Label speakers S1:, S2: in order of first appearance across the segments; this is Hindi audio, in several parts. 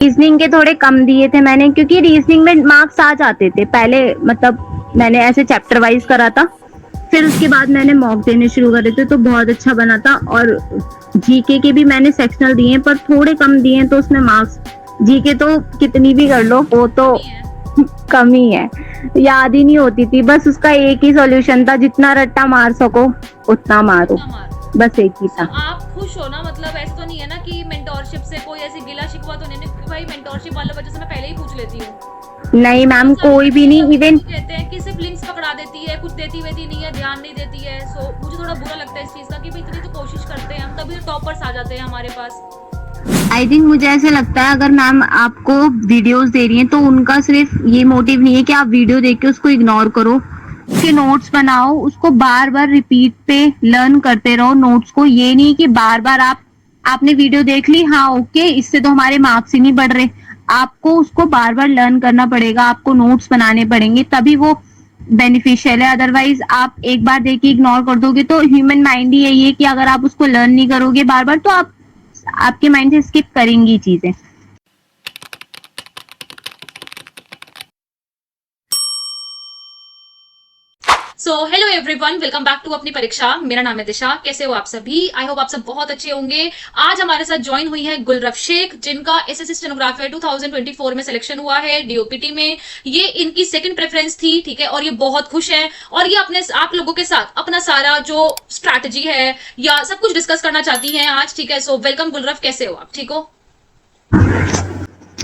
S1: रीजनिंग के थोड़े कम दिए थे मैंने, क्योंकि रीजनिंग में मार्क्स आ जाते थे पहले, मतलब मैंने ऐसे चैप्टर वाइज करा था, फिर उसके बाद मैंने मॉक देने शुरू करे थे तो बहुत अच्छा बना था। और जीके के भी मैंने सेक्शनल दिए पर थोड़े कम दिए, तो उसमें मार्क्स, जीके तो कितनी भी कर लो वो तो कम ही है, याद ही नहीं होती थी। बस उसका एक ही सॉल्यूशन था, जितना रट्टा मार सको उतना मारो, बस एक ही था।
S2: आप खुश हो ना, मतलब ऐसा तो नहीं है ना कि मेंटोरशिप से कोई ऐसी गिला शिकवा तो नहीं है कि भाई मेंटोरशिप वाले बच्चे से मैं पहले ही पूछ लेती हूँ।
S1: नहीं मैम, कोई भी नहीं। इवन
S2: कहते हैं कि सिर्फ लिंक्स पकड़ा देती है, कुछ देती वेती नहीं है, ध्यान नहीं देती है। सो मुझे थोड़ा बुरा लगता है इस चीज का कि भाई इतनी तो कोशिश करते हैं हम, तभी तो टॉपर्स आ जाते हैं हमारे पास।
S1: आई थिंक मुझे ऐसे लगता है, अगर मैम आपको वीडियोस दे रही हैं तो उनका सिर्फ ये मोटिव नहीं है कि आप वीडियो देख के उसको इग्नोर करो, उसके नोट्स बनाओ, उसको बार बार रिपीट पे लर्न करते रहो नोट्स को। ये नहीं कि बार बार आपने वीडियो देख ली, हाँ ओके, इससे तो हमारे मार्क्स ही नहीं बढ़ रहे। आपको उसको बार बार लर्न करना पड़ेगा, आपको नोट्स बनाने पड़ेंगे, तभी वो बेनिफिशियल है। अदरवाइज आप एक बार देख के इग्नोर कर दोगे तो ह्यूमन माइंड ही यही है कि अगर आप उसको लर्न नहीं करोगे बार बार तो आपके माइंड से स्किप करेंगी चीजें।
S2: So hello everyone, welcome back to अपनी परीक्षा। मेरा नाम है दिशा। कैसे हो आप सभी? आई होप आप सब बहुत अच्छे होंगे। आज हमारे साथ ज्वाइन हुई है गुलरफ शेख, जिनका एसएससी स्टेनोग्राफर 2024 में सिलेक्शन हुआ है डीओपीटी में। ये इनकी सेकंड प्रेफरेंस थी, ठीक है, और ये बहुत खुश है और ये अपने आप लोगों के साथ अपना सारा जो स्ट्रैटेजी है या सब कुछ डिस्कस करना चाहती है आज, ठीक है। सो वेलकम गुलरफ, कैसे हो आप? ठीक हो?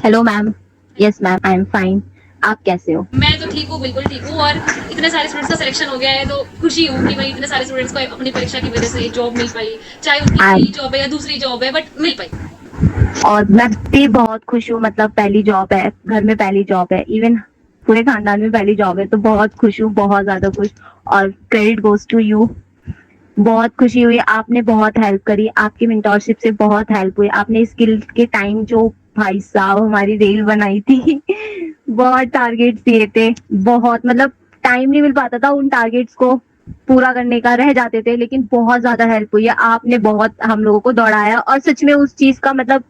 S1: Hello ma'am. Yes ma'am, I am fine. आप कैसे हो?
S2: मैं तो ठीक हूँ, बिल्कुल ठीक हूँ। और इतने सारे स्टूडेंट्स का सिलेक्शन हो गया है तो खुशी हूँ कि भाई इतने सारे स्टूडेंट्स को अपनी परीक्षा की वजह से जॉब मिल पाई, चाहे उनकी पहली जॉब है या दूसरी जॉब है, बट मिल पाई।
S1: और मैं भी बहुत खुश हूँ, मतलब पहली जॉब है, घर में पहली जॉब है, इवन पूरे खानदान में पहली जॉब है, तो बहुत खुश हूँ, बहुत ज्यादा खुश। और क्रेडिट गोज टू यू। बहुत खुशी हुई, आपने बहुत हेल्प करी, आपकी मेंटोरशिप से बहुत हेल्प हुई। आपने स्किल के टाइम जो भाई साहब हमारी रेल बनाई थी बहुत टारगेट्स दिए थे, बहुत, मतलब टाइम नहीं मिल पाता था उन टारगेट्स को पूरा करने का, रह जाते थे, लेकिन बहुत ज्यादा हेल्प हुई है। आपने बहुत हम लोगों को दौड़ाया और सच में उस चीज का मतलब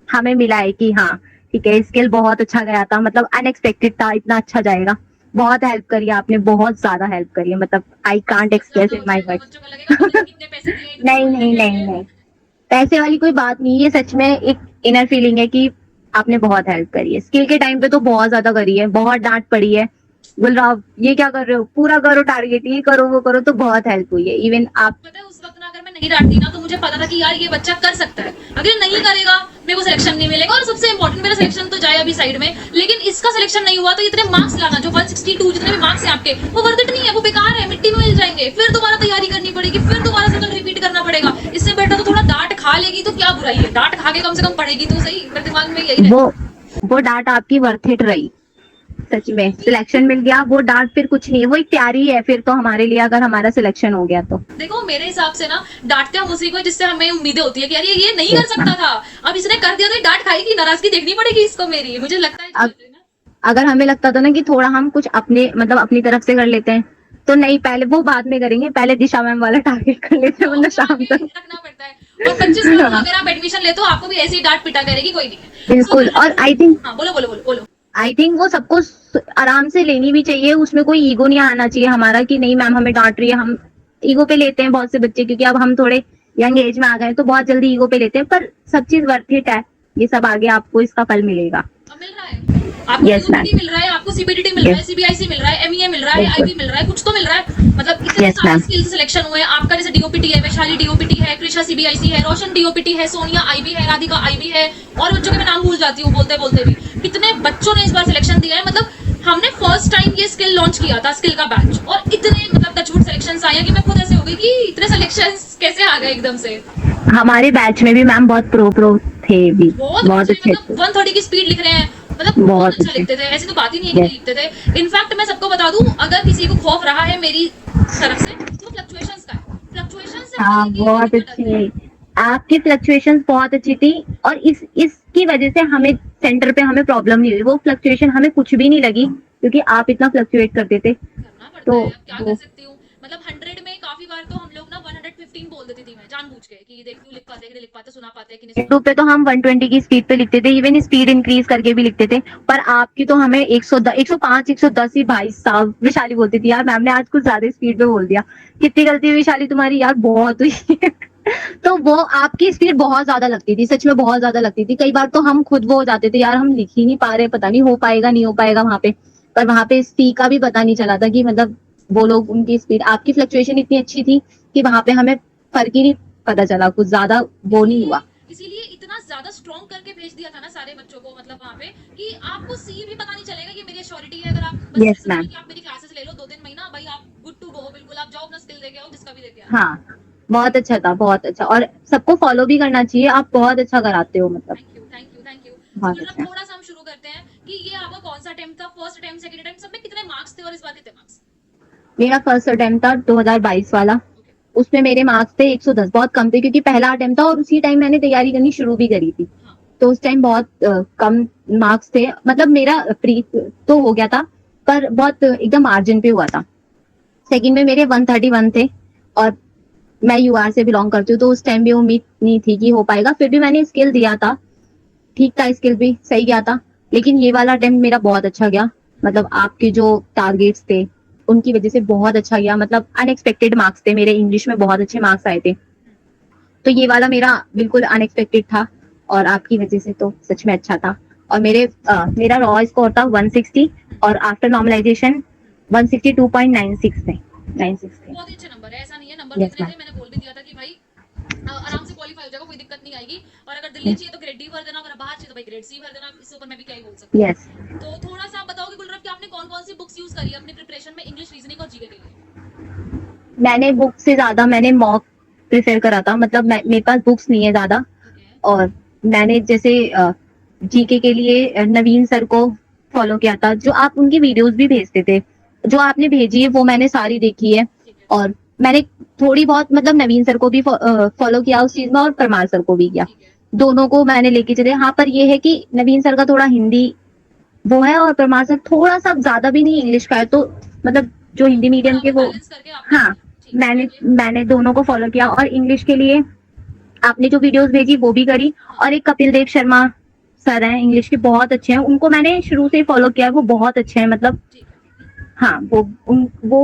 S1: हमें मिला है कि हाँ ठीक है, स्किल बहुत अच्छा गया था, मतलब अनएक्सपेक्टेड था इतना अच्छा जाएगा। बहुत हेल्प करी है आपने, बहुत ज्यादा हेल्प करी है, मतलब I can't express in my words. नहीं नहीं नहीं नहीं, पैसे वाली कोई बात नहीं है, सच में एक इनर फीलिंग है कि आपने बहुत हेल्प करी है। स्किल के टाइम पे तो बहुत ज्यादा करी है, बहुत डांट पड़ी है, गुलराव ये क्या कर रहे हो, पूरा करो टारगेट, ये करो वो करो, तो बहुत हेल्प हुई है। इवन आप
S2: पता है उस वक्त ना अगर मैं नहीं डांटती ना तो मुझे पता था कि यार ये बच्चा कर सकता है, अगर नहीं करेगा मेरे को सिलेक्शन नहीं मिलेगा। और सबसे इंपॉर्टेंट, मेरा सिलेक्शन तो जाए अभी साइड में, लेकिन इसका सिलेक्शन नहीं हुआ तो इतने मार्क्स लाना, जो 162 जितने भी मार्क्स हैं आपके, वो वर्थ इट नहीं है, वो बेकार है, मिट्टी में मिल जाएंगे। फिर दोबारा तैयारी करनी पड़ेगी, फिर दोबारा साइकिल रिपीट करना पड़ेगा। इससे बेटर तो थोड़ा डांट खा लेगी तो क्या बुराई है, डांट खा के कम से कम पढ़ेगी तो सही। मेरे दिमाग में यही है।
S1: वो डांट आपकी वर्थ इट रही, सच में सिलेक्शन मिल गया, वो डांट फिर कुछ नहीं है, वो एक तैयारी है फिर तो हमारे लिए, अगर हमारा सिलेक्शन हो गया तो।
S2: देखो मेरे हिसाब से ना डांटते हम उसी को जिससे हमें उम्मीदें होती है कि यार ये नहीं कर सकता था, अब इसने कर दिया तो डांट खाएगी, नाराजगी देखनी पड़ेगी इसको मेरी, मुझे लगता है।
S1: अगर हमें लगता था ना कि थोड़ा हम कुछ अपने मतलब अपनी तरफ से कर लेते हैं तो नहीं, पहले वो बाद में करेंगे, पहले दिशा मैम वाला टारगेट कर लेते हैं, मतलब शाम तक
S2: रखना पड़ता है। और 25 को अगर आप एडमिशन लेते हो आपको भी ऐसी डांट पिटा करेगी, कोई नहीं।
S1: बिल्कुल। और आई थिंक,
S2: हाँ बोलो बोलो बोलो बोलो।
S1: आई थिंक वो सबको आराम से लेनी भी चाहिए, उसमें कोई ईगो नहीं आना चाहिए हमारा कि नहीं मैम हमें डांट रही है। हम ईगो पे लेते हैं बहुत से बच्चे, क्योंकि अब हम थोड़े यंग एज में आ गए तो बहुत जल्दी ईगो पे लेते हैं, पर सब चीज वर्थ इट है, ये सब आगे आपको इसका फल मिलेगा।
S2: मिल रहा है आपको, यूपीटी मिल रहा है आपको, सीबीडीटी मिल रहा है, सीबीआईसी मिल रहा है, एमईए मिल रहा है, आईबी मिल रहा है, कुछ तो मिल रहा है। मतलब इतने सारे स्किल से सिलेक्शन हुए हैं आपका, जैसे डीओपीटी है, वैशाली डीओपीटी है, कृषा सीबीआईसी है, रोशन डीओपीटी है, सोनिया आईबी है, राधिका आईबी है, और बच्चों के मैं नाम भूल जाती हूँ बोलते बोलते भी। कितने बच्चों ने इस बार सिलेक्शन दिया है, मतलब हमने फर्स्ट टाइम ये स्किल लॉन्च किया था, स्किल का बैच, और इतने मतलब टचवुड सिलेक्शंस आए कि मैं खुद ऐसे हो गई कि इतने सिलेक्शंस कैसे आ गए एकदम से।
S1: हमारे बैच में भी मैम बहुत प्रो थे भी, बहुत अच्छे,
S2: मतलब 130 की स्पीड लिख रहे हैं, मतलब बहुत अच्छा लिखते थे, ऐसी तो बात ही नहीं है कि लिखते थे। इनफैक्ट मैं सबको बता दूं, अगर किसी को खौफ रहा है मेरी तरफ से तो फ्लक्चुएशंस का है, फ्लक्चुएशंस से।
S1: हाँ बहुत अच्छी, आपकी फ्लक्चुएशंस बहुत अच्छी थी, और इसकी वजह से हमें सेंटर पे हमें प्रॉब्लम नहीं हुई, वो फ्लक्चुएशन हमें कुछ भी नहीं लगी क्योंकि आप इतना फ्लक्चुएट करते थे।
S2: करना पड़ता है, क्या कर सकती हूँ। मतलब 100 में काफी बार तो हम लोग ना 150 15 बोल देती थी मैं जानबूझ के कि देख तू लिख पाते कि नहीं लिख पाते, सुना पाते कि नहीं
S1: यूट्यूब पे तो हम 120 की स्पीड पे लिखते थे, इवन स्पीड इंक्रीज करके भी लिखते थे, पर आपकी तो हमें 110 105 110 ही, भाई साहब विशाली बोलती थी यार मैम ने आज कुछ ज्यादा स्पीड पे बोल दिया, कितनी गलती हुई विशाली तुम्हारी यार, बहुत हुई। तो वो आपकी स्पीड बहुत ज्यादा लगती थी, सच में बहुत ज्यादा लगती थी, कई बार तो हम खुद वो हो जाते थे यार हम लिख ही नहीं पा रहे, पता नहीं हो पाएगा नहीं हो पाएगा वहां पे, पर वहां पे स्पीड का भी पता नहीं चला था कि मतलब वो लोग उनकी स्पीड, आपकी फ्लक्चुएशन इतनी अच्छी थी कि वहां पे हमें फर्क ही नहीं पता चला, कुछ ज्यादा वो नहीं हुआ।
S2: इसीलिए इतना ज्यादा स्ट्रॉन्ग करके भेज दिया था ना सारे बच्चों को, मतलब वहाँ पे कि आपको सी भी पता नहीं चलेगा कि मेरी श्योरिटी है, अगर आप बस
S1: Yes,
S2: ऐसा
S1: ma'am.
S2: कि आप मेरी क्लासेस ले लो 2-3 महीना, भाई आप गुड टू गो, बिल्कुल आप जाओ अपना स्किल देके आओ, जिसका भी देके आओ।
S1: हाँ बहुत अच्छा था, बहुत अच्छा, और सबको फॉलो भी करना चाहिए, आप बहुत अच्छा कराते हो मतलब।
S2: Thank you thank you thank you.
S1: बहुत
S2: तो
S1: अच्छा।
S2: थोड़ा सा हम शुरू करते हैं कि ये आपका कौन सा अटेम्प्ट था, फर्स्ट अटेम्प्ट, सेकंड अटेम्प्ट, सब में कितने मार्क्स थे और इस बार कितने मार्क्स?
S1: मेरा फर्स्ट अटेम्प्ट था 2022 वाला, उसमें मेरे मार्क्स थे 110, बहुत कम थे क्योंकि पहला अटेम्प्ट था और उसी टाइम मैंने तैयारी करनी शुरू भी करी थी,
S2: हाँ
S1: तो उस टाइम बहुत कम मार्क्स थे, मतलब मेरा प्री तो हो गया था पर बहुत एकदम मार्जिन पे हुआ था। सेकंड में मेरे 131 थे, और मैं यूआर से बिलोंग करती हूँ तो उस टाइम भी उम्मीद नहीं थी कि हो पाएगा, फिर भी मैंने स्किल दिया था, ठीक था, स्किल भी सही गया था, लेकिन ये वाला अटेम्प्ट मेरा बहुत अच्छा गया, मतलब आपके जो टारगेट्स थे उनकी वजह से बहुत अच्छा गया, मतलब अनएक्सपेक्टेड मार्क्स थे मेरे, इंग्लिश में बहुत अच्छे मार्क्स आए थे, तो ये वाला मेरा बिल्कुल अनएक्सपेक्टेड था, और आपकी वजह से तो सच में अच्छा था, और मेरा रॉ स्कोर था 160, और आफ्टर नॉर्मलाइजेशन 162.96 थे, 96 थे।
S2: बहुत ही अच्छे नंबर है, ऐसा नहीं है नंबर
S1: Yes,
S2: कितने
S1: ma'am.
S2: थे, मैंने बोल भी दिया था कि भाई आराम से क्वालिफाई हो जाएगा, कोई दिक्कत नहीं आएगी, और अगर दिल्ली चाहिए तो ग्रेड डी भर देना, अगर बाहर चाहिए तो भाई ग्रेड सी भर देना, इससे ऊपर मैं भी क्या ही बोल सकती हूँ।
S1: यस,
S2: तो थोड़ा सा आप बताओगे गुलरब कि आपने कौन कौन सी बुक्स यूज करी है अपनी प्रिपरेशन में इंग्लिश, रीजनिंग और जीके के लिए?
S1: मैंने बुक से ज्यादा मैंने मॉक प्रेफर करा था, मतलब मेरे पास बुक्स नहीं है ज्यादा,
S2: ओके
S1: और मैंने जैसे जीके के लिए नवीन सर को फॉलो किया था, जो आप उनकी वीडियोस भी भेजते थे, जो आपने भेजी है वो मैंने सारी देखी है,
S2: ठीक है
S1: और मैंने थोड़ी बहुत मतलब नवीन सर को भी फॉलो किया उस चीज में, और परमार सर को भी किया,
S2: ठीक है
S1: दोनों को मैंने लेके चले। हाँ पर ये है कि नवीन सर का थोड़ा हिंदी वो है, और परमार सर थोड़ा सा ज्यादा भी नहीं इंग्लिश का है, तो मतलब जो हिंदी मीडियम के वो,
S2: बैलेंस करके आपने
S1: हाँ
S2: ठीक है
S1: मैंने
S2: आगे?
S1: मैंने दोनों को फॉलो किया, और इंग्लिश के लिए आपने जो वीडियोस भेजी वो भी करी,
S2: हाँ
S1: और एक कपिल देव शर्मा सर हैं इंग्लिश के, बहुत अच्छे हैं, उनको मैंने शुरू से ही फॉलो किया है, वो बहुत अच्छे हैं, मतलब
S2: ठीक है
S1: हाँ वो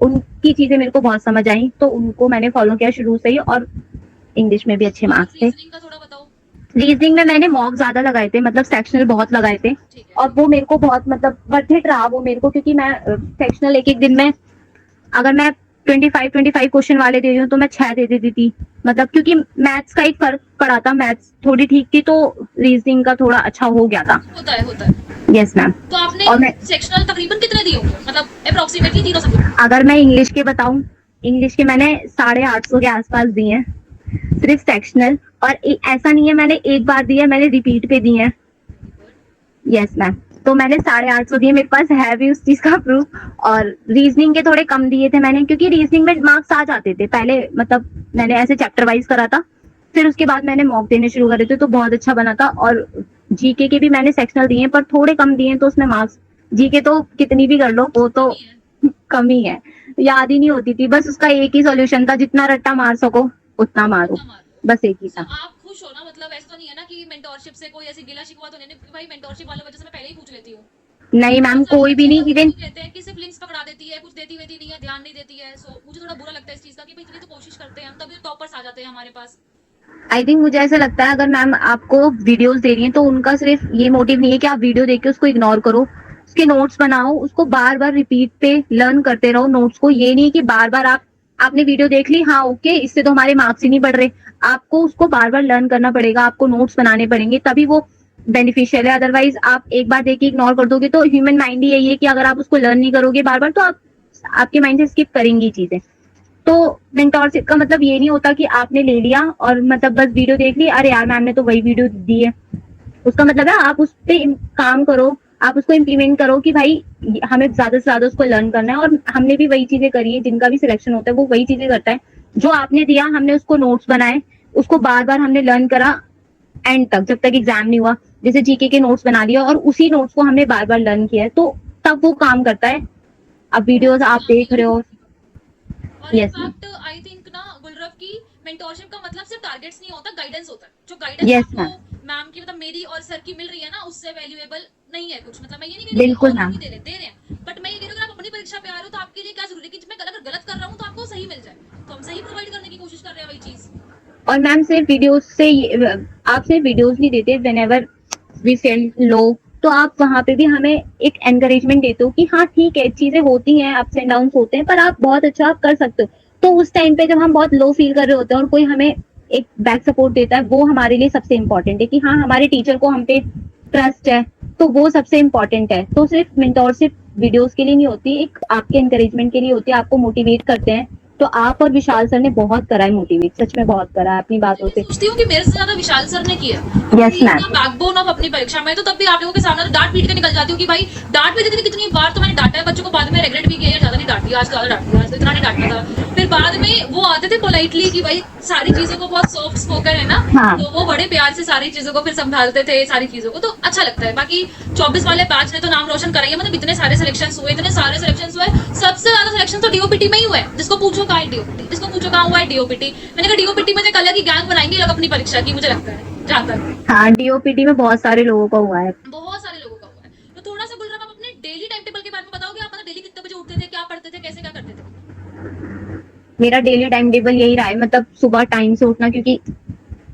S1: उनकी चीजें मेरे को बहुत समझ आई, तो उनको मैंने फॉलो किया शुरू से ही, और इंग्लिश में भी अच्छे
S2: और
S1: मार्क्स थे।
S2: रीजनिंग का थोड़ा बताओ।
S1: रीजनिंग में मैंने मॉक ज्यादा लगाए थे, मतलब सेक्शनल बहुत लगाए थे,
S2: ठीक है
S1: और वो मेरे को बहुत मतलब वर्थ इट रहा वो मेरे को, क्योंकि मैं सेक्शनल एक एक दिन में, अगर मैं 25 क्वेश्चन वाले दे रही हूँ तो मैं 6 दे देती थी, मतलब क्योंकि मैथ्स का एक फर्क पड़ा था, मैथ्स थोड़ी ठीक थी तो रीजनिंग का थोड़ा अच्छा हो गया था।
S2: होता है।
S1: Yes ma'am.
S2: तो आपने
S1: और मैं
S2: सेक्शनल तकरीबन कितने दिए होंगे, मतलब अप्रोक्सीमेटली तीनों सब्जेक्ट?
S1: अगर मैं इंग्लिश के बताऊं, इंग्लिश के मैंने 850 के आसपास दिए हैं सिर्फ सेक्शनल, और ऐसा नहीं है मैंने एक बार दिया, मैंने रिपीट पे दिए हैं। यस मैम, तो मैंने 850 दिए, मेरे पास है भी उस चीज का प्रूफ, और रीजनिंग के थोड़े कम दिए थे मैंने, क्योंकि रीजनिंग में मार्क्स आ जाते थे पहले, मतलब मैंने ऐसे चैप्टर वाइज करा था, फिर उसके बाद मैंने मॉक देने शुरू करे थे तो बहुत अच्छा बना था, और जीके के भी मैंने सेक्शनल दिए पर थोड़े कम दिए, तो उसमें मार्क्स, जीके तो कितनी भी कर लो वो तो कम ही है, याद ही नहीं होती थी, बस उसका एक ही सॉल्यूशन था, जितना रट्टा मार सको उतना मारो, बस एक ही
S2: तो
S1: था।
S2: आप खुश हो ना, मतलब ऐसा तो नहीं है ना कि मेंटोरशिप से कोई ऐसी गिला शिकवा तो नहीं है कि भाई मेंटोरशिप वाले बच्चे से मैं पहले ही पूछ लेती हूँ?
S1: नहीं मैम,
S2: बहुत सारे
S1: कोई भी
S2: बच्चे
S1: नहीं,
S2: ऐसे
S1: इवन
S2: कहते हैं कि सिर्फ लिंक्स पकड़ा देती है, कुछ देती वेती नहीं है, ध्यान नहीं देती है, सो मुझे थोड़ा बुरा लगता है इस चीज का कि भाई इतनी तो कोशिश करते हैं हम, तभी तो टॉपर्स आ जाते हैं हमारे पास।
S1: आई थिंक मुझे ऐसा लगता है, अगर मैम आपको वीडियोस दे रही हैं तो उनका सिर्फ ये मोटिव नहीं है कि आप वीडियो देख के उसको इग्नोर करो, उसके नोट्स बनाओ, उसको बार बार रिपीट पे लर्न करते रहो नोट्स को, ये नहीं कि बार बार आपने वीडियो देख ली, हाँ ओके इससे तो हमारे मार्क्स ही नहीं बढ़ रहे, आपको उसको बार बार लर्न करना पड़ेगा, आपको नोट्स बनाने पड़ेंगे, तभी वो बेनिफिशियल है, अदरवाइज आप एक बार देख के इग्नोर कर दोगे, तो ह्यूमन माइंड ही यही है कि अगर आप उसको लर्न नहीं करोगे बार बार तो आपके माइंड से स्किप करेंगी चीजें। तो मेंटोरशिप का मतलब ये नहीं होता कि आपने ले लिया और मतलब बस वीडियो देख ली, अरे यार मैम ने तो वही वीडियो दी है, उसका मतलब है आप उस पे काम करो, आप उसको इम्प्लीमेंट करो कि भाई हमें ज्यादा से ज्यादा उसको लर्न करना है, और हमने भी वही चीजें करी है, जिनका भी सिलेक्शन होता है वो वही चीजें करता है, जो आपने दिया हमने उसको नोट्स बनाए, उसको बार बार हमने लर्न करा एंड तक, जब तक एग्जाम नहीं हुआ, जैसे जीके के नोट्स बना लिया और उसी नोट्स को हमने बार बार लर्न किया है, तो तब वो काम करता है। अब वीडियोस आप देख रहे हो।
S2: और
S1: yes
S2: in fact I think mentorship का मतलब सिर्फ टारगेट्स नहीं होता, गाइडेंस होता है। जो गाइडेंस
S1: Yes,
S2: आपको
S1: ma'am.
S2: मैम की मतलब मेरी और सर की मिल रही है ना, उससे वैल्यूएबल नहीं है कुछ। मतलब मैं ये नहीं कह रही कि
S1: बिल्कुल
S2: और
S1: मैम.
S2: नहीं दे रहे हैं, बट मैं ये कह रही हूँ अगर आप अपनी परीक्षा पे आ रहे हो तो आपके लिए क्या जरूरी है कि मैं अगर गलत कर रहा हूँ तो आपको सही मिल जाए, तो हम सही प्रोवाइड करने की कोशिश कर रहे हैं वही चीज।
S1: और मैम सिर्फ वीडियोस से आप सिर्फ वीडियोस नहीं देते, whenever we feel low तो आप वहाँ पे भी हमें एक एनकरेजमेंट देते हो कि हाँ ठीक है, चीजें होती हैं, अप्स एंड डाउन होते हैं, पर आप बहुत अच्छा आप कर सकते हो। तो उस टाइम पे जब हम बहुत लो फील कर रहे होते हैं और कोई हमें एक बैक सपोर्ट देता है, वो हमारे लिए सबसे इम्पोर्टेंट है कि हाँ हमारे टीचर को हम पे ट्रस्ट है, तो वो सबसे इम्पोर्टेंट है। तो सिर्फ मेंटोरशिप वीडियोस के लिए नहीं होती, एक आपके एनकरेजमेंट के लिए होती है, आपको मोटिवेट करते हैं। तो आप और विशाल सर ने बहुत करा है मोटिवेट, सच में बहुत करा है अपनी बातों
S2: मैं
S1: से।
S2: सोचती हूँ कि मेरे से ज्यादा विशाल सर ने किया।
S1: Yes ma'am.
S2: बैकबोन ऑफ अपनी परीक्षा में, तो तब भी आप लोगों के सामने तो डांट पीट के निकल जाती हूँ कि भाई डांट भी देती थी कितनी बार, तो मैंने डांटा है बच्चों को, बाद में रेगरेट भी किया यार ज्यादा नहीं डांटी, आज ज्यादा डांट दिया, आज तो इतना नहीं डांटना था। फिर बाद में वो आते थे पोलाइटली कि भाई सारी चीजों को बहुत सॉफ्ट स्पोकन है ना,
S1: हाँ.
S2: तो वो बड़े प्यार से सारी चीजों को फिर संभालते थे, सारी चीजों को, तो अच्छा लगता है। बाकी 24 वाले बैच ने तो नाम रोशन कराई है, मतलब इतने सारे सिलेक्शन हुए, इतने सारे सिलेक्शन हुए, सबसे ज्यादा सिलेक्शन तो डीओपीटी में ही हुआ है। जिसको पूछो कहाँ है डीओपीटी, जिसको पूछो कहाँ हुआ है डीओपीटी। मैंने कहा डीओपीटी में एक अलग ही गैंग बनाएंगे लोग अपनी परीक्षा की, मुझे लगता है जहाँ तक।
S1: हाँ डीओपीटी में बहुत सारे लोगों का हुआ है.
S2: बहुत सारे लोगों का हुआ है। तो थोड़ा सा गुलराम आप अपने डेली टाइम टेबल के बारे में बताओगे, आप मतलब डेली कितने बजे उठते थे, क्या पढ़ते थे, कैसे क्या करते थे?
S1: मेरा डेली टाइम टेबल यही रहा है, मतलब सुबह टाइम से उठना, क्योंकि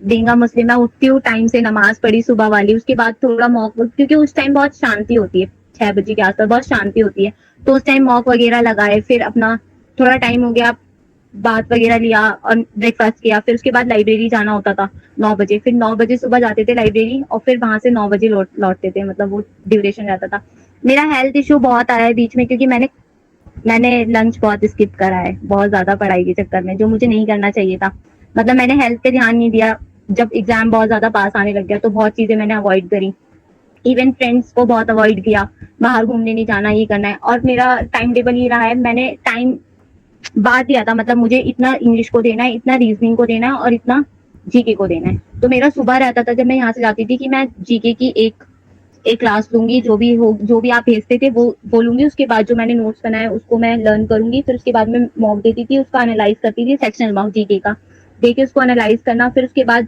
S1: देंगा मुस्लिम मैं उठती हूँ टाइम से, नमाज पढ़ी सुबह वाली, उसके बाद थोड़ा मॉक, क्योंकि उस टाइम बहुत शांति होती है, 6 बजे के आसपास बहुत शांति होती है, तो उस टाइम मॉक वगैरह लगाए, फिर अपना थोड़ा टाइम हो गया, बात वगैरह लिया और ब्रेकफास्ट किया, फिर उसके बाद लाइब्रेरी जाना होता था 9 बजे, फिर 9 बजे सुबह जाते थे लाइब्रेरी और फिर वहां से 9 बजे लौटते थे, मतलब वो ड्यूरेशन रहता था। मेरा हेल्थ इशू बहुत आया है बीच में, क्योंकि मैंने लंच बहुत स्किप करा है, बहुत ज्यादा पढ़ाई के चक्कर में, जो मुझे नहीं करना चाहिए था। मतलब मैंने हेल्थ पे ध्यान नहीं दिया, जब एग्जाम बहुत ज्यादा पास आने लग गया तो बहुत चीजें मैंने अवॉइड करी, इवन फ्रेंड्स को बहुत अवॉइड किया, बाहर घूमने नहीं जाना, ये करना है। और मेरा टाइम टेबल ये रहा है, मैंने टाइम बांट दिया था, मतलब मुझे इतना इंग्लिश को देना है, इतना रीजनिंग को देना है और इतना जीके को देना है। तो मेरा सुबह रहता था जब मैं यहाँ से जाती थी कि मैं जीके की एक क्लास लूंगी, जो भी आप भेजते थे वो बोलूंगी, उसके बाद जो मैंने नोट्स बनाए उसको मैं लर्न करूंगी, फिर उसके बाद मैं मॉक देती थी, उसका एनालाइज करती थी, सेक्शनल मॉक जीके का देके उसको एनालाइज करना। फिर उसके बाद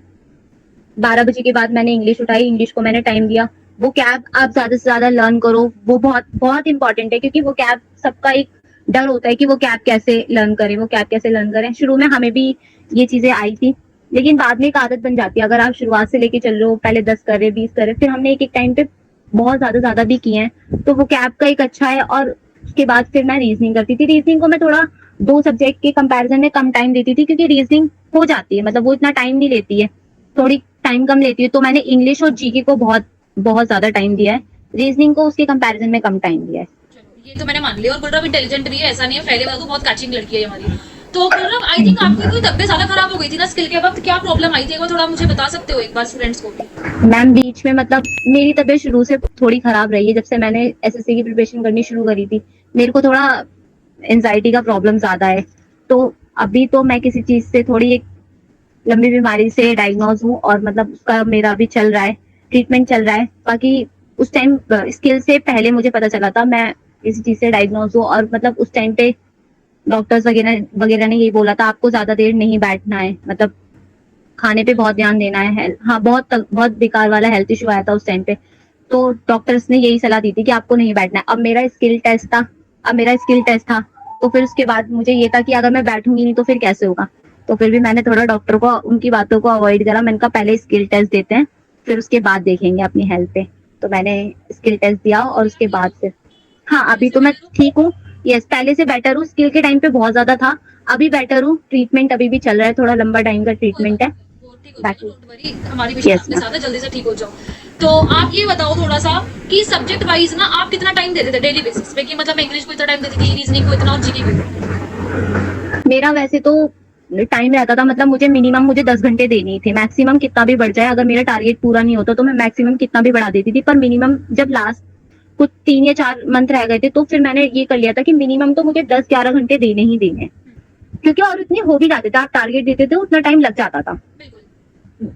S1: 12 बजे के बाद मैंने इंग्लिश उठाई, इंग्लिश को मैंने टाइम दिया। वो कैब आप ज्यादा से ज्यादा लर्न करो, वो बहुत बहुत इंपॉर्टेंट है, क्योंकि वो कैब सबका एक डर होता है कि वो कैब कैसे लर्न करें, वो कैब कैसे लर्न करें। शुरू में हमें भी ये चीजें आई थी, लेकिन बाद में एक आदत बन जाती है। अगर आप शुरुआत से लेके चल रहे हो, पहले 10 कर रहे 20 कर रहे, फिर हमने एक एक टाइम पे बहुत ज्यादा भी किए हैं, तो वो कैब का एक अच्छा है। और उसके बाद फिर मैं रीजनिंग करती थी, रीजनिंग को मैं थोड़ा 2 सब्जेक्ट के कंपैरिजन में कम टाइम देती थी, क्योंकि रीजनिंग हो जाती है, मतलब वो इतना टाइम नहीं लेती है, थोड़ी टाइम कम लेती है। तो मैंने इंग्लिश और जीके को बहुत बहुत ज्यादा टाइम दिया है, रीजनिंग को उसके कंपैरिजन में कम टाइम दिया है।
S2: चलो ये तो मैंने मान लिया। और गुलराम इंटेलिजेंट भी है, ऐसा नहीं है, पहले वाला तो बहुत कैचिंग लड़की है हमारी। तो गुलराम आई थिंक आपकी कोई तबीयत ज्यादा खराब हो गई थी ना स्किल के वक्त, क्या प्रॉब्लम आई थी, एक बार थोड़ा मुझे बता सकते हो एक बार स्टूडेंट्स को भी?
S1: मैम बीच में मतलब मेरी तबीयत शुरू से थोड़ी खराब रही है, जब से मैंने एसएससी की प्रिपरेशन करनी शुरू करी थी। मेरे को थोड़ा एंजाइटी का प्रॉब्लम ज्यादा है, तो अभी तो मैं किसी चीज से थोड़ी एक लंबी बीमारी से डायग्नोज हूँ, और मतलब उसका मेरा अभी चल रहा है, ट्रीटमेंट चल रहा है। बाकी उस टाइम स्किल से पहले मुझे पता चला था मैं इसी चीज से डायग्नोज हूँ, और मतलब उस टाइम पे डॉक्टर्स वगैरह वगैरह ने यही बोला था, आपको ज्यादा देर नहीं बैठना है, मतलब खाने पे बहुत ध्यान देना है। हाँ बहुत बेकार वाला हेल्थ इशू आया था उस टाइम पे, तो डॉक्टर्स ने यही सलाह दी थी कि आपको नहीं बैठना है। अब मेरा स्किल टेस्ट था, तो फिर उसके बाद मुझे ये था कि अगर मैं बैठूंगी नहीं तो फिर कैसे होगा। तो फिर भी मैंने थोड़ा डॉक्टर को उनकी बातों को अवॉइड करा, मैंने कहा पहले स्किल टेस्ट देते हैं, फिर उसके बाद देखेंगे अपनी हेल्थ पे। तो मैंने स्किल टेस्ट दिया और उसके बाद फिर हाँ अभी तो मैं ठीक हूँ। यस, पहले से बेटर हूँ, स्किल के टाइम पे बहुत ज्यादा था, अभी बेटर हूँ। ट्रीटमेंट अभी भी चल रहा है, थोड़ा लंबा टाइम का ट्रीटमेंट है।
S2: वो ठीक हो जाएगा, don't worry, हमारी विशेष आपके साथ है, जल्दी से ठीक हो जाओ। तो आप ये बताओ थोड़ा सा कि सब्जेक्ट वाइज ना आप कितना टाइम देते थे डेली बेसिस पे, कि मतलब मैं इंग्लिश को इतना टाइम देती थी, रीजनिंग को इतना और जीके को?
S1: मेरा वैसे तो टाइम रहता था, मतलब मुझे 10 घंटे देने ही थे, मैक्सिमम कितना भी बढ़ जाए, अगर मेरा टारगेट पूरा नहीं होता तो मैं मैक्सिमम कितना भी बढ़ा देती थी। पर मिनिमम जब लास्ट कुछ 3 या 4 मंथ रह गए थे, तो फिर मैंने ये कर लिया था कि मिनिमम तो मुझे 10-11 घंटे देने ही देने, क्योंकि और इतने हो भी जाते थे, आप टारगेट देते थे उतना टाइम लग जाता था।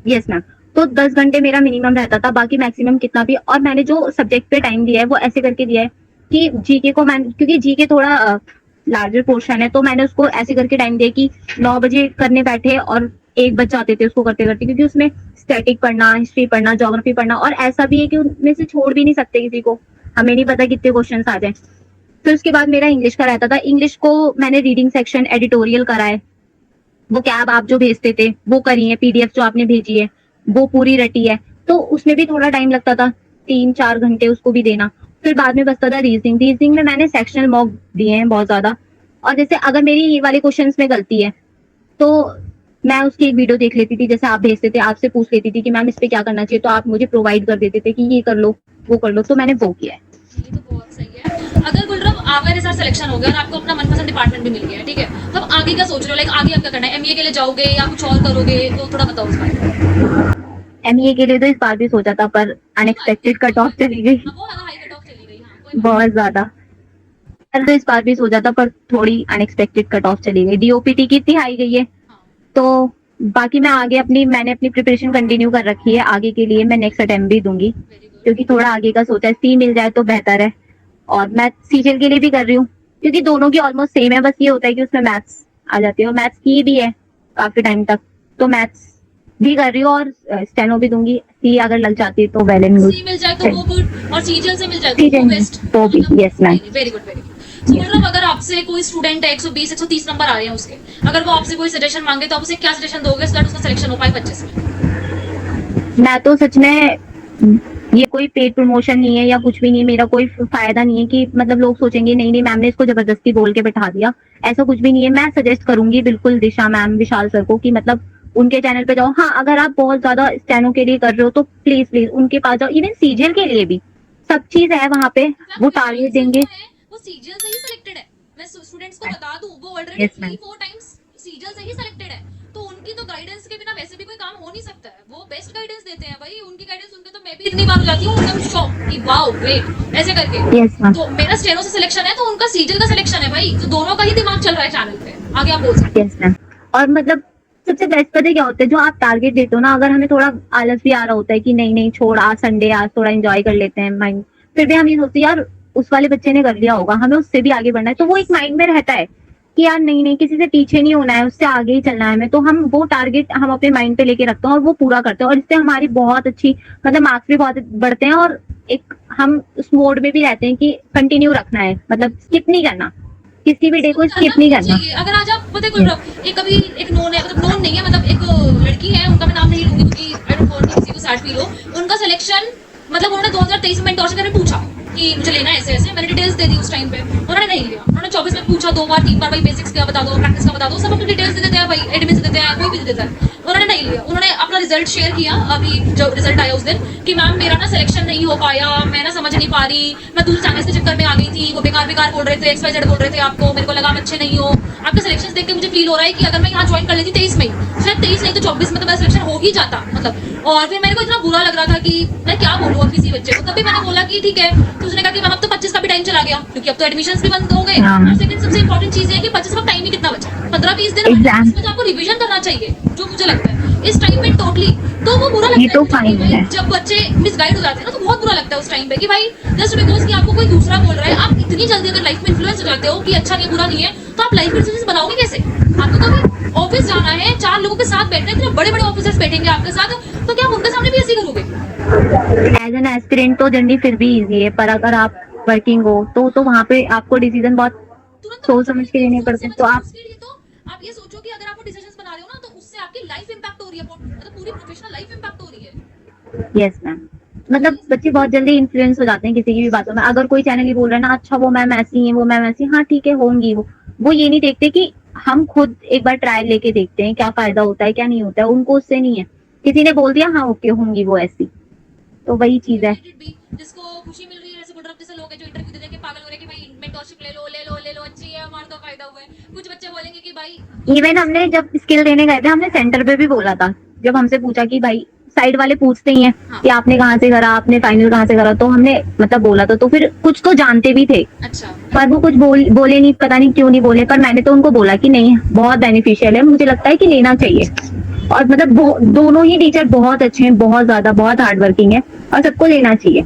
S1: यस मैम, तो 10 घंटे मेरा मिनिमम रहता था, बाकी मैक्सिमम कितना भी। और मैंने जो सब्जेक्ट पे टाइम दिया है वो ऐसे करके दिया है कि जीके को मैं, क्योंकि जीके थोड़ा लार्जर पोर्शन है, तो मैंने उसको ऐसे करके टाइम दिया कि 9 बजे करने बैठे और 1 बज जाते थे उसको करते करते, क्योंकि उसमें स्टैटिक पढ़ना, हिस्ट्री पढ़ना, ज्योग्राफी पढ़ना, और ऐसा भी है कि उनमें से छोड़ भी नहीं सकते किसी को, हमें नहीं पता कितने क्वेश्चन आ जाए। फिर उसके बाद मेरा इंग्लिश का रहता था। इंग्लिश को मैंने रीडिंग सेक्शन, एडिटोरियल करा है, वो कैब आप जो भेजते थे वो करी है, पीडीएफ जो आपने भेजी है वो पूरी रटी है, तो उसमें भी थोड़ा टाइम लगता था, 3-4 घंटे उसको भी देना। फिर बाद में बचता था रीजनिंग। रीजनिंग में मैंने सेक्शनल मॉक दिए हैं बहुत ज्यादा, और जैसे अगर मेरी ये वाले क्वेश्चंस में गलती है तो मैं उसकी एक वीडियो देख लेती थी, जैसे आप भेजते थे, आपसे पूछ लेती थी कि मैम इस पे क्या करना चाहिए, तो आप मुझे प्रोवाइड कर देते थे कि ये कर लो वो कर लो, तो मैंने वो किया है।
S2: ये तो बहुत सही है। अगर गुलरब आपका जैसा सिलेक्शन हो गया और आपको अपना मनपसंद डिपार्टमेंट भी मिल गया है, ठीक है, तो अब आगे क्या सोच रहे हो? लाइक आगे आप क्या करना है? एमबीए के लिए जाओगे या कुछ और करोगे? तो थोड़ा बताओ उस बारे में।
S1: एमईए के लिए तो इस बार भी सोचा था, पर अनएक्सपेक्टेड कट ऑफ चली गई,
S2: हाँ, वो हाई कट ऑफ चली गई। हाँ, कोई
S1: बहुत ज्यादा। तो इस बार भी सोचा था, पर थोड़ी अनएक्सपेक्टेड कट ऑफ चली गई। डीओपीटी की इतनी हाई गई है,
S2: हाँ,
S1: तो बाकी मैंने अपनी प्रिपरेशन कंटिन्यू कर रखी है। आगे के लिए मैं नेक्स्ट अटेम्प्ट भी दूंगी,
S2: वेरी गुड।
S1: क्योंकि थोड़ा आगे का सोचा है, सी मिल जाए तो बेहतर है। और मैं सीजीएल के लिए भी कर रही हूँ, क्योंकि दोनों की ऑलमोस्ट सेम है, बस ये होता है कि उसमें मैथ्स आ जाती है, और मैथ्स की भी है काफी टाइम तक, तो मैथ्स भी कर रही हूँ और स्टेनो भी दूंगी। सी अगर लग जाती है तो वेल एंड गुड।
S2: सी मिल जाए तो वो गुड, और सीजीएल से मिल जाए तो
S1: सीजीएल
S2: वो बेस्ट।
S1: वो भी, yes, ma'am.
S2: Very good, very good. तो मतलब अगर आपसे कोई स्टूडेंट है 120 130 नंबर आ रहे हैं उसके, अगर वो आपसे कोई सजेशन मांगे तो आप उसे क्या सजेशन दोगे सो दैट उसका सिलेक्शन हो पाए बच्चे से?
S1: मैं तो सच में, ये कोई पेड प्रमोशन नहीं है या कुछ भी नहीं है, मेरा कोई फायदा नहीं है कि मतलब लोग सोचेंगे नहीं नहीं मैम ने इसको जबरदस्ती बोल के बैठा दिया, ऐसा कुछ भी नहीं है। मैं सजेस्ट करूंगी बिल्कुल दिशा मैम, विशाल सर को, कि मतलब उनके चैनल पे जाओ। हाँ, अगर आप बहुत ज्यादा स्टेनो के लिए कर रहे हो तो प्लीज प्लीज उनके पास जाओ। इवन सीजीएल के लिए भी सब चीज है वहाँ पे, वो टारगेट देंगे।
S2: वो सीजीएल से ही सिलेक्टेड है। मैं स्टूडेंट्स को बता दूं, वो already
S1: Yes, ma'am.
S2: 3-4 times CGL से ही सिलेक्टेड है, तो उनकी तो गाइडेंस के बिना वैसे भी कोई काम हो नहीं सकता है। वो बेस्ट गाइडेंस देते हैं भाई, उनकी गाइडेंस सुन के तो मैं भी इतनी बार हो जाती हूँ एकदम शॉक कि वाओ ग्रेट ऐसे करके।
S1: Yes, ma'am.
S2: तो मेरा स्टेनो से सिलेक्शन है तो उनका सीजीएल का सिलेक्शन है भाई, तो दोनों का ही दिमाग चल रहा है चैनल पे। आगे आप बोल सकते
S1: यस मैम। और मतलब सबसे बेस्ट पता है क्या होता है, जो आप टारगेट देते हो ना, अगर हमें थोड़ा आलस भी आ रहा होता है कि नहीं नहीं छोड़, आज संडे, आज थोड़ा एंजॉय कर लेते हैं माइंड, फिर भी हम ये सोचते हैं यार उस वाले बच्चे ने कर लिया होगा, हमें उससे भी आगे बढ़ना है, तो वो एक माइंड में रहता है कि यार नहीं नहीं किसी से पीछे नहीं होना है, उससे आगे ही चलना है हमें। तो हम वो टारगेट हम अपने माइंड पे लेके रखते हैं और वो पूरा करते हैं, और इससे हमारी बहुत अच्छी मतलब मार्क्स भी बहुत बढ़ते हैं, और एक हम उस मोड में भी रहते हैं कि कंटिन्यू रखना है, मतलब स्किप नहीं करना, किसी भी डे को स्किप नहीं करना।
S2: चाहिए। अगर आज आप पता है गुलरब, एक अभी एक नोन है, मतलब नोन नहीं है, मतलब एक लड़की है, उनका मैं नाम नहीं लूंगी क्योंकि आई डोंट वांट किसी को सैड फील हो। उनका सिलेक्शन मतलब उन्होंने 2023 में मेंटोर से मैंने पूछा कि मुझे लेना है ऐसे ऐसे, मैंने डिटेल्स दे दी उस टाइम पे, उन्होंने नहीं लिया। उन्होंने 24 में पूछा 2 बार 3 बार, भाई बेसिक्स का बता दो, प्रैक्टिस का बता दो, सब अपनी डिटेल्स दे देते हैं भाई, एडमिन से देते हैं, कोई भी दे देता है। उन्होंने नहीं लिया। उन्होंने अपना रिजल्ट शेयर किया अभी जो रिजल्ट आया उस दिन कि मैम मेरा ना सिलेक्शन नहीं हो पाया, मैं ना समझ नहीं पा रही, मैं दूसरे चैनल्स के चक्कर में आ गई थी, वो बेकार बेकार बोल रहे थे, XYZ बोल रहे थे आपको, मेरे को लगा आप अच्छे नहीं हो। आपके सिलेक्शन देख के मुझे फील हो रहा है कि अगर मैं यहाँ ज्वाइन कर लेती 23 में, शायद 23 नहीं तो 24 में तो मेरा सिलेक्शन हो ही जाता मतलब। और फिर मेरे को इतना बुरा लग रहा था कि मैं क्या बोलूँ अब किसी बच्चे को। तभी मैंने बोला कि ठीक है, तो उसने कहा कि मैम अब तो 25 का भी टाइम चला गया, क्योंकि अब तो एडमिशंस भी बंद हो गए। और सेकंड सबसे इंपॉर्टेंट चीज है कि 25 का टाइम ही कितना बचा, 15-20 दिन
S1: Exam.
S2: इसमें तो आपको रिवीजन करना चाहिए, जो मुझे लगता है इस टाइम पे टोटली। तो वो बुरा लगता
S1: ये तो
S2: है
S1: fine
S2: कि
S1: है।
S2: जब बच्चे मिसगाइड हो जाते हैं ना, तो बहुत बुरा लगता है उस टाइम पे कि भाई जस्ट बिकॉज कि आपको कोई दूसरा बोल रहा है, आप इतनी जल्दी अगर लाइफ में इन्फ्लुएंस हो जाते हो कि अच्छा नहीं बुरा नहीं है, तो आप लाइफ में डिसीजन बनाओगे कैसे? आपको कभी ऑफिस जाना है, 4 लोगों के साथ बैठना है, इतने बड़े बड़े ऑफिसर्स बैठेंगे आपके साथ, तो क्या आप उनके सामने भी ऐसे करोगे?
S1: एज एन एस्पिरेंट तो जर्नी फिर भी इजी है, पर अगर आप वर्किंग हो तो वहाँ पे आपको डिसीजन बहुत
S2: तुरंत
S1: सोच समझ के लेने पड़ते हैं। तो आप
S2: उसके लिए तो आप ये सोचो कि अगर आप वो डिसीजंस बना रहे हो ना, तो उससे आपकी लाइफ इंपैक्ट हो रही है, मतलब पूरी प्रोफेशनल लाइफ इंपैक्ट हो रही है।
S1: यस मैम, मतलब बच्चे बहुत जल्दी इन्फ्लुएंस हो जाते हैं किसी की भी बातों में। अगर कोई चैनल ही बोल रहा है ना, अच्छा वो मैम ऐसी है, वो मैम ऐसी, हाँ ठीक है होंगी, वो ये नहीं देखते कि हम खुद एक बार ट्रायल लेके देखते हैं क्या फायदा होता है क्या नहीं होता है। उनको उससे नहीं है, किसी ने बोल दिया हाँ ओके होंगी वो ऐसी, तो वही चीज है।
S2: जिसको खुशी मिल रही है, जैसे गुलरब जैसे लोग हैं जो इंटरव्यू दे के पागल हो रहे हैं कि भाई मेंटोरशिप ले लो ले लो ले लो, अच्छी है, हमारा तो फायदा हुआ है। कुछ बच्चे बोलेंगे कि भाई
S1: इवन हमने जब स्किल देने गए थे, हमने सेंटर पे भी बोला था, जब हमसे पूछा कि भाई साइड वाले पूछते ही हैं
S2: हाँ।
S1: कि आपने कहाँ से करा, आपने फाइनल कहाँ से करा, तो हमने मतलब बोला था, तो फिर कुछ तो जानते भी थे,
S2: अच्छा
S1: पर वो कुछ बोले नहीं, पता नहीं क्यों नहीं बोले, पर मैंने तो उनको बोला कि नहीं बहुत बेनिफिशियल है, मुझे लगता है कि लेना चाहिए। और मतलब दोनों ही टीचर बहुत अच्छे हैं, बहुत ज्यादा बहुत हार्ड वर्किंग है, और सबको लेना चाहिए।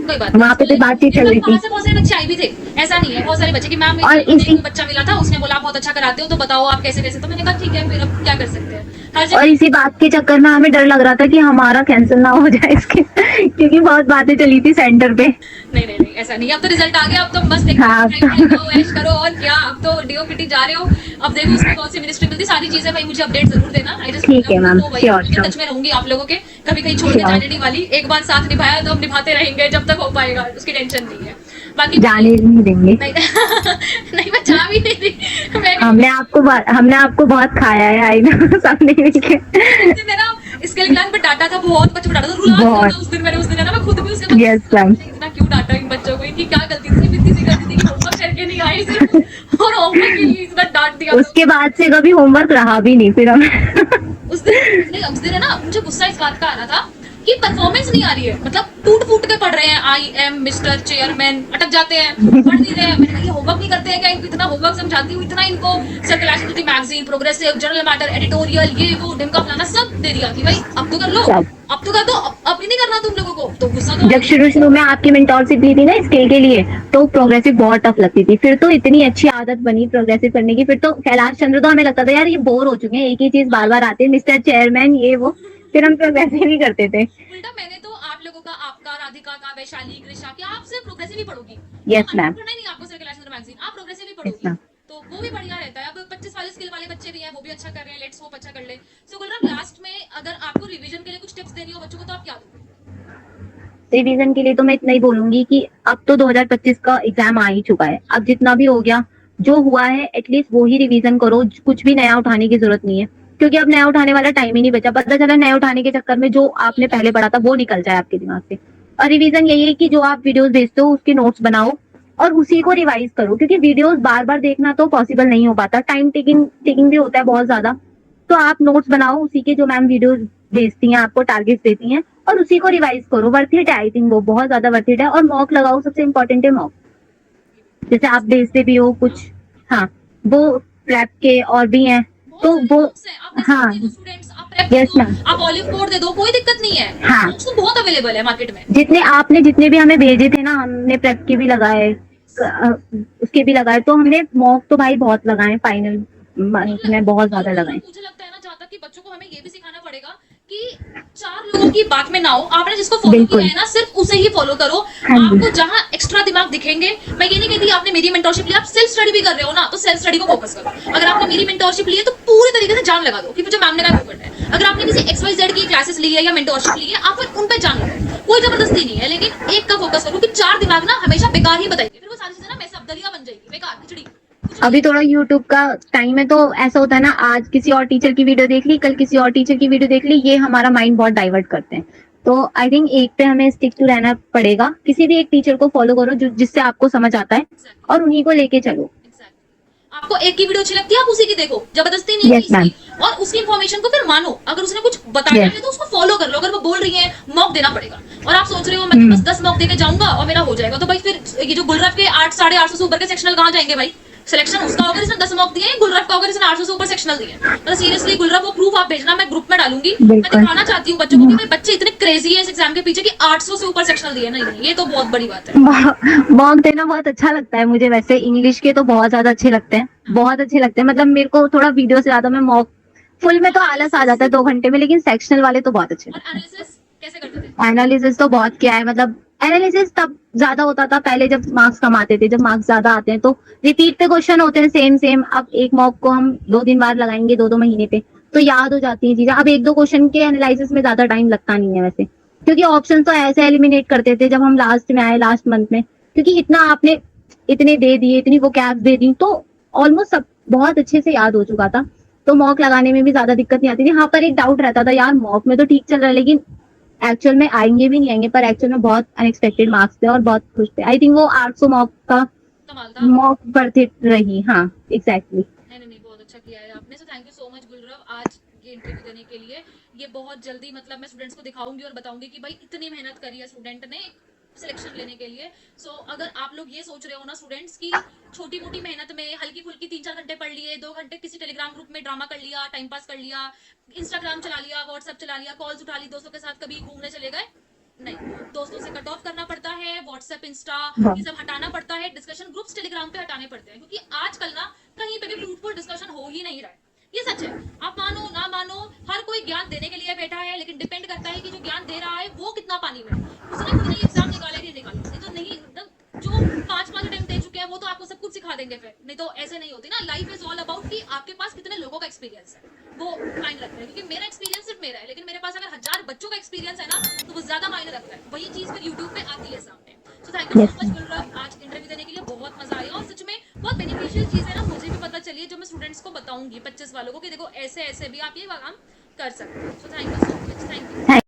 S2: कोई बात
S1: वहाँ पे तो बातचीत चल रही
S2: वहाँ
S1: थी।
S2: से बहुत सारे बच्चे आए भी थे, ऐसा नहीं है, बहुत सारे बच्चे कि मैम
S1: और
S2: मुझे
S1: इसी
S2: एक बच्चा मिला था, उसने बोला आप बहुत अच्छा कराते हो तो बताओ आप कैसे कैसे, तो मैंने कहा ठीक है फिर अब क्या कर सकते हैं, हर
S1: और
S2: जगह।
S1: इसी बात के चक्कर में हमें डर लग रहा था कि हमारा कैंसिल ना हो जाए इसके क्योंकि बहुत बातें चली थी सेंटर पे।
S2: नहीं नहीं नहीं ऐसा नहीं है, अब तो रिजल्ट आ गया, अब तो मस्त
S1: हाँ
S2: एकदम
S1: तो
S2: खाओ ऐश करो, और क्या अब तो डीओपीटी जा रहे हो, अब देखो उसमें कौन सी मिनिस्ट्री मिलती, सारी चीजें भाई मुझे अपडेट जरूर देना, आई जस्ट
S1: ठीक है मैम,
S2: तो भाई
S1: श्योर
S2: मैं
S1: श्योर
S2: टच में रहूंगी आप लोगों के, कभी कहीं छोड़ के
S1: श्योर।
S2: जाने नहीं वाली, एक बार साथ निभाया तो हम निभाते रहेंगे जब तक हो पाएगा, उसकी टेंशन नहीं है, बाकी
S1: जाने नहीं देंगे।
S2: नहीं नहीं मैं जा भी नहीं रही, मैं
S1: हमने आपको बहुत खाया है आई ना सबने मिलके।
S2: उस दिन है ना स्किल क्लास में डांटा था, बहुत बच्चों को डांटा था, रुला दिया था
S1: बहुत।
S2: उस दिन मैंने, उस दिन है ना मैं खुद भी उसके
S1: यस मैम।
S2: इतना क्यों डांटा इन बच्चों को, इनकी क्या गलती थी, सिर्फ इतनी सी गलती थी कि होमवर्क करके नहीं आई सिर्फ, और होमवर्क के लिए इतना डांट दिया था।
S1: उसके बाद से कभी होमवर्क रहा भी नहीं फिर हमें
S2: उस दिन नहीं, उस दिन है ना मुझे गुस्सा इस बात का आ रहा था कि परफॉर्मेंस नहीं आ रही है, मतलब टूट फूट के पढ़ रहे हैं, आई एम मिस्टर चेयरमैन अटक जाते हैं, पढ़ नहीं रहे हैं, मैंने कहा ये होमवर्क नहीं करते हैं क्या, इनको इतना होमवर्क समझाती हूँ, इतना इनको circular magazine, progressive, general matter, editorial, ये वो ढिमका फलाना सब दे दिया कि भाई अब तो कर लो,
S1: सब।
S2: अब तो कर दो, अब नहीं करना तुम लोगों को, तो गुस्सा तो
S1: जब शुरू शुरू में आपकी मेंटोरशिप ली थी ना स्किल के लिए तो प्रोग्रेसिव बहुत टफ लगती थी, फिर तो इतनी अच्छी आदत बनी प्रोग्रेसिव करने की, फिर तो कैलाश चंद्र तो हमें लगता था यार ये बोर हो चुके हैं, एक ही चीज बार बार आती है, मिस्टर चेयरमैन ये वो, फिर हम प्रोग्रेसिव ही करते थे।
S2: उल्टा मैंने तो आप लोगों का, आपका, राधिका का, वैशाली, कृषा की, आप सिर्फ प्रोग्रेसिव ही पढ़ोगी,
S1: यस मैम।
S2: पढ़ना ही नहीं आपको सिर्फ कैलाश मैगजीन, आप प्रोग्रेसिव ही
S1: यस
S2: पढ़ोगी,
S1: मैम।
S2: तो वो भी बढ़िया रहता है, अब 25 वाले स्किल वाले बच्चे भी हैं, वो भी अच्छा कर रहे हैं, लेट्स होप अच्छा कर ले। सो गुलराम लास्ट में अगर आपको रिवीजन के लिए कुछ टिप्स देनी हो बच्चों को तो आप क्या दोगे?
S1: रिवीजन के लिए तो मैं इतना ही बोलूंगी कि अब तो 2025 का एग्जाम आ ही चुका है, अब जितना भी हो गया जो हुआ है एटलीस्ट वो ही रिवीजन करो, कुछ भी नया उठाने की जरूरत नहीं है, क्योंकि अब नया उठाने वाला टाइम ही नहीं बचा, पता चला नया उठाने के चक्कर में जो आपने पहले पढ़ा था वो निकल जाए आपके दिमाग से। और रिवीजन यही है कि जो आप वीडियोस भेजते हो उसके नोट्स बनाओ और उसी को रिवाइज करो, क्योंकि वीडियोस बार बार देखना तो पॉसिबल नहीं हो पाता, टाइम टेकिंग टेकिंग भी होता है बहुत ज्यादा, तो आप नोट्स बनाओ उसी के, जो मैम वीडियोस भेजती हैं आपको टारगेट्स देती हैं और उसी को रिवाइज करो, वर्थ इट है, आई थिंक वो बहुत ज्यादा वर्थ इट है। और मॉक लगाओ, सबसे इम्पोर्टेंट है मॉक, जैसे आप भेजते भी हो कुछ, हाँ वो प्रेप के और भी हैं तो वो, हाँ यस मैम,
S2: आप ऑलिव कोड दे दो, कोई दिक्कत नहीं है,
S1: हाँ
S2: तो बहुत अवेलेबल है मार्केट में।
S1: जितने भी हमें भेजे थे ना, हमने प्रेप के भी लगाए, उसके भी लगाए, तो हमने मॉक तो भाई बहुत लगाए, फाइनल में बहुत ज्यादा लगाए।
S2: मुझे लगता है ना जहाँ तक कि बच्चों को हमें ये भी सिखाना पड़ेगा कि 4 लोगों की बात में ना हो, आपने जिसको फॉलो
S1: बिल्कुल।
S2: किया है ना सिर्फ उसे ही फॉलो करो,
S1: हाँ जी।
S2: आपको जहाँ एक्स्ट्रा दिमाग दिखेंगे, मैं ये नहीं कहती आपने मेरी मेंटरशिप लिया, आप सेल्फ स्टडी भी कर रहे हो ना, तो सेल्फ स्टडी को फोकस करो, अगर आपने मेरी मेंटरशिप ली है तो पूरे तरीके से जान लगा दो कि मुझे मैम ने क्या करना है, अगर आपने किसी XYZ की क्लासेस ली है या मेंटरशिप ली है, आप उन पे जान लो, कोई जबरदस्ती नहीं है, लेकिन एक का फोकस करो कि 4 दिमाग ना हमेशा बेकार ही बताएंगे, फिर वो सारी चीजें ना वैसे अब्दलिया बन जाएगी, बेकार खिचड़ी।
S1: अभी थोड़ा यूट्यूब का टाइम है तो ऐसा होता है ना, आज किसी और टीचर की वीडियो देख ली, कल किसी और टीचर की वीडियो देख ली, ये हमारा माइंड बहुत डाइवर्ट करते हैं, तो आई थिंक एक पे हमें स्टिक टू रहना पड़ेगा, किसी भी एक टीचर को फॉलो करो जो जिससे आपको समझ आता है और उन्हीं को लेके चलो।
S2: आपको एक की वीडियो अच्छी लगती है आप उसी की देखो, जबरदस्ती नहीं
S1: Yes, ma'am.
S2: और उसकी इन्फॉर्मेशन को फिर मानो, अगर उसने कुछ बताया है तो उसको फॉलो कर लो, अगर वो बोल रही है मॉक देना पड़ेगा, और आप सोच रहे हो मैं तो बस 10 मॉक देके जाऊंगा और मेरा हो जाएगा, तो भाई फिर ये जो गुलरफ के 8 850 से ऊपर के सेक्शनल कहाँ जाएंगे भाई, सिलेक्शन उसका होगा जिसने 10 मॉक दिए, गुलरफ का होगा जिसने 800 से ऊपर सेक्शनल दिए, मतलब सीरियसली गुलरफ वो प्रूफ आप भेजना, मैं ग्रुप में डालूंगी, मैं दिखाना चाहती हूँ बच्चों को कि भाई बच्चे इतने क्रेजी है इस एग्जाम के पीछे कि 800 से ऊपर सेक्शनल दिए, नहीं ये तो बहुत बड़ी बात है।
S1: मॉक देना बहुत अच्छा लगता है मुझे, वैसे इंग्लिश के तो बहुत ज्यादा अच्छे लगते हैं, बहुत अच्छे लगते हैं, मतलब मेरे को थोड़ा वीडियो से ज्यादा मैं मॉक, फुल में तो आलस आ जाता है 2 घंटे में, लेकिन सेक्शनल वाले तो बहुत अच्छे
S2: और
S1: लगते हैं।
S2: एनालिसिस कैसे करते थे?
S1: एनालिसिस तो बहुत किया है, मतलब एनालिसिस तब ज्यादा होता था पहले जब मार्क्स कम आते थे, जब मार्क्स ज्यादा आते हैं तो रिपीट पे क्वेश्चन होते हैं सेम सेम, अब एक मॉक को हम 2 दिन बाद लगाएंगे 2 महीने पे तो याद हो जाती है चीजें, अब 1-2 क्वेश्चन के एनालिसिस में ज्यादा टाइम लगता नहीं है वैसे, क्योंकि ऑप्शन तो ऐसे एलिमिनेट करते थे जब हम लास्ट में आए, लास्ट मंथ में, क्योंकि इतना आपने इतने दे दिए, इतनी वो कैप्स दे दी तो ऑलमोस्ट सब बहुत अच्छे से याद हो चुका था, तो मॉक लगाने में भी ज्यादा दिक्कत नहीं आती थी। हाँ पर एक डाउट रहता था यार, मॉक में तो ठीक चल रहा है लेकिन एक्चुअल में आएंगे भी नहीं आएंगे, पर एक्चुअल में बहुत अनएक्सपेक्टेड मार्क्स थे और बहुत खुश थे, आई थिंक वो 800 मॉक का
S2: कमाल था।
S1: मॉक वर्थ इट रही। हाँ एग्जैक्टली।
S2: नहीं बहुत अच्छा किया है आपने, so thank you so much Gulrav आज ये इंटरव्यू देने के लिए, ये बहुत जल्दी मतलब मैं स्टूडेंट्स को दिखाऊंगी और बताऊंगी कि भाई इतनी मेहनत करी है स्टूडेंट ने सिलेक्शन लेने के लिए। सो अगर आप लोग ये सोच रहे हो ना स्टूडेंट्स की छोटी मोटी मेहनत में हल्की फुल्की 3-4 घंटे पढ़ लिए, 2 घंटे किसी टेलीग्राम ग्रुप में ड्रामा कर लिया, टाइम पास कर लिया, इंस्टाग्राम चला लिया, व्हाट्सएप चला लिया, कॉल्स उठा ली, दोस्तों के साथ कभी घूमने चले गए, नहीं, दोस्तों से कट ऑफ करना पड़ता है, व्हाट्सएप, इंस्टा,
S1: हाँ।
S2: ये सब हटाना पड़ता है, डिस्कशन ग्रुप्स टेलीग्राम पे हटाने पड़ते हैं, क्योंकि आजकल ना कहीं पे भी फ्रूटफुल डिस्कशन हो ही नहीं रहा है। ये सच है, आप मानो ना मानो, हर कोई ज्ञान देने के लिए बैठा है, लेकिन डिपेंड करता है कि जो ज्ञान दे रहा है वो कितना पानी में है। उसने खुद नहीं एग्जाम निकाले नहीं निकाले, नहीं तो नहीं एकदम जो 5 अटेम्प्ट दे चुके हैं वो तो आपको सब कुछ सिखा देंगे, फिर नहीं तो ऐसे नहीं होती ना। लाइफ इज ऑल अबाउट कि आपके पास कितने लोगों का एक्सपीरियंस है, वो मायने रखता है। क्योंकि मेरा एक्सपीरियंस सिर्फ मेरा है, लेकिन मेरे पास अगर 1000 बच्चों का एक्सपीरियंस है ना, तो वो ज्यादा मायने रखता है। वही चीज फिर यूट्यूब पे आती है सामने। So thank you
S1: Yes,
S2: so much Gulrag, आज इंटरव्यू देने के लिए बहुत मजा आया, और सच में बहुत बेनिफिशियल चीज है ना, मुझे भी पता चली है, जो मैं स्टूडेंट्स को बताऊंगी 25 वालों को कि देखो ऐसे ऐसे भी आप ये काम कर सकते हो। सो thank you so much, thank you.